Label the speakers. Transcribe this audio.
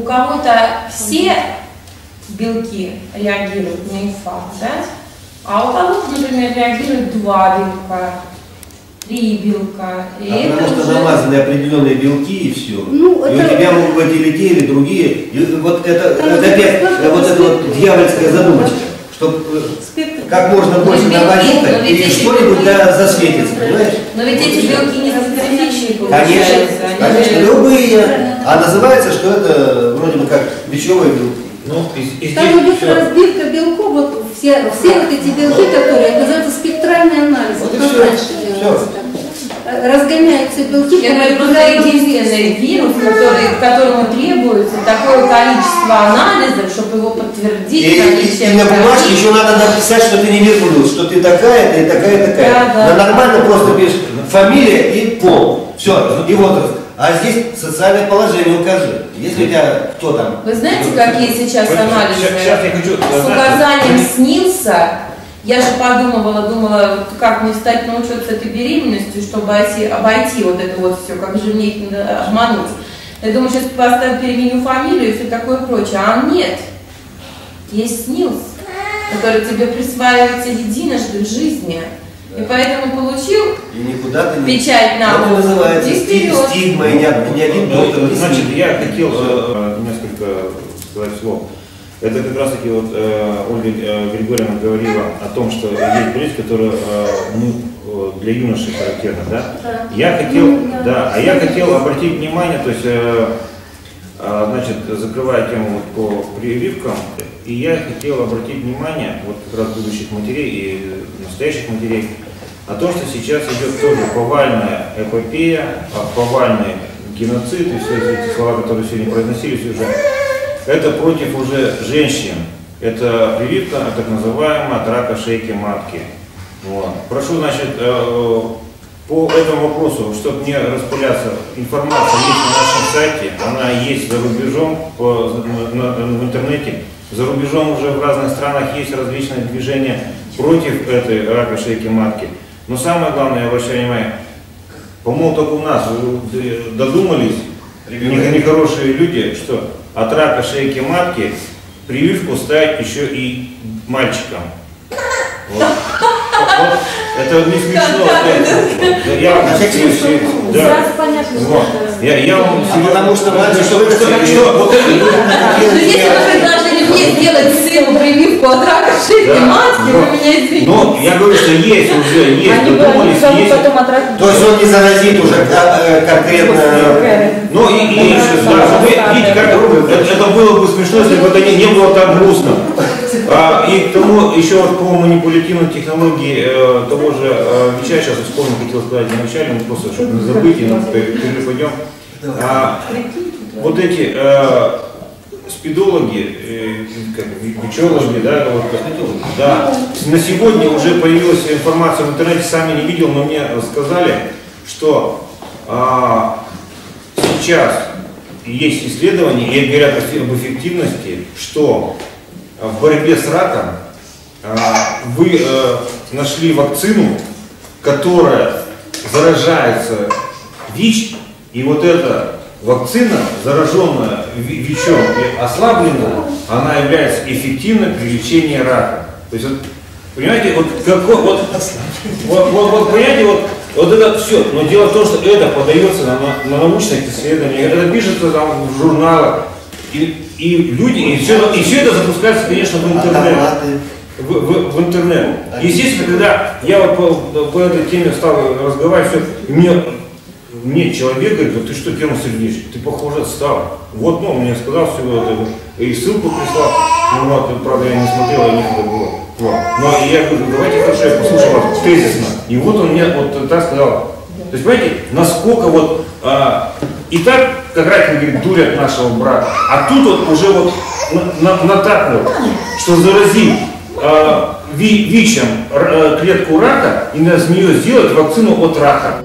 Speaker 1: кого-то все белки реагируют на инфаркт, да? А у кого-то, например, реагируют 2 белка, 3 белка. И
Speaker 2: потому что намазаны определенные белки и все.
Speaker 3: Ну,
Speaker 2: и у тебя могут быть или те, или другие. И вот это опять вот эта вот дьявольская задумочка, чтобы как можно больше наводить и что-нибудь засветится, понимаешь?
Speaker 1: Но ведь эти белки не специфичные.
Speaker 2: Конечно, любые. А называется, что это вроде бы как бичевые белки.
Speaker 3: Ну, там идет разбивка белков, вот все вот эти белки, которые называются спектральный анализ.
Speaker 2: Вот
Speaker 3: как раньше делалось. Разгоняются белки.
Speaker 1: Я говорю, просто единственный вирус, которому требуется такое количество анализов, чтобы его подтвердить.
Speaker 2: И на бумажке еще надо написать, что ты не вернулась, что ты такая-то и такая-такая.
Speaker 1: Да.
Speaker 2: Нормально просто пишешь фамилия и пол. Все, и возраст. А здесь социальное положение укажи. Если у тебя кто там.
Speaker 1: Вы знаете, какие сейчас анализы?
Speaker 4: Сейчас я хочу...
Speaker 1: С указанием снился. Я же думала, как мне встать на учет с этой беременностью, чтобы обойти вот это вот все, как же мне их обмануть. Я думаю, сейчас поставлю, переменю фамилию и все такое прочее. А нет. Есть СНИЛС, который тебе присваивается единожды в жизни. И поэтому получил печать на
Speaker 2: это называется стигма, и не один доктор.
Speaker 4: Значит, я хотел несколько сказать слов. Это как раз таки вот Ольга Григорьевна говорила о том, что есть болезнь, которая для юношей характерна, да? Я хотел обратить внимание, то есть, значит, закрывая тему вот по прививкам, и я хотел обратить внимание, вот как раз будущих матерей и настоящих матерей, о том, что сейчас идет тоже повальная эпопея, повальный геноцид, и все эти слова, которые сегодня произносились уже, это против уже женщин. Это прививка, так называемая, от рака шейки матки. Вот. Прошу, значит, по этому вопросу, чтобы не распыляться, информация есть на нашем сайте, она есть за рубежом, в интернете. За рубежом уже в разных странах есть различные движения против этой рака шейки матки. Но самое главное, я обращаю внимание, по-моему, только у нас додумались нехорошие люди, что от рака шейки матки прививку ставить еще и мальчикам. Вот. Это не смешно. Я вам
Speaker 2: потому что мальчик,
Speaker 1: если вы предложили мне сделать сыну прививку от рака шейки матки, вы меня извините.
Speaker 4: Но я говорю, что есть уже, есть, додумались, есть.
Speaker 2: То есть он не заразит уже конкретно.
Speaker 4: Ну и видите, как это было бы смешно, если бы это не было так грустно. И к тому еще вот по манипулятивной технологии того же Вича, сейчас вспомнил, хотел сказать вначале, но просто чтобы не забыть, и перепадем. Вот эти спидологи, вичологи, да, на сегодня уже появилась информация в интернете, сами не видел, но мне сказали, что сейчас есть исследования и говорят об эффективности, что в борьбе с раком вы нашли вакцину, которая заражается ВИЧ, и вот эта вакцина, зараженная ВИЧом и ослабленная, она является эффективной при лечении рака. То есть, вот, понимаете, понимаете, вот это все. Но дело в том, что это подается на научных исследованиях, это пишется там в журналах, и люди, и все это запускается, конечно, в интернет. В интернет. Естественно, когда я вот по этой теме стал разговаривать, мне человек говорит: ты что, Герман Сергеевич, ты похоже стал. Вот, ну, мне сказал все это, и ссылку прислал, ну, вот, правда, я не смотрел, я некогда было. Вот. Но я говорю: давайте хорошо, я послушаю вас тезисно. И вот он мне вот так сказал. То есть, понимаете, насколько вот, и так, как Ракин говорит, дурят нашего брата, а тут вот уже вот на так вот, что заразить ВИЧем клетку рака и из нее сделать вакцину от рака.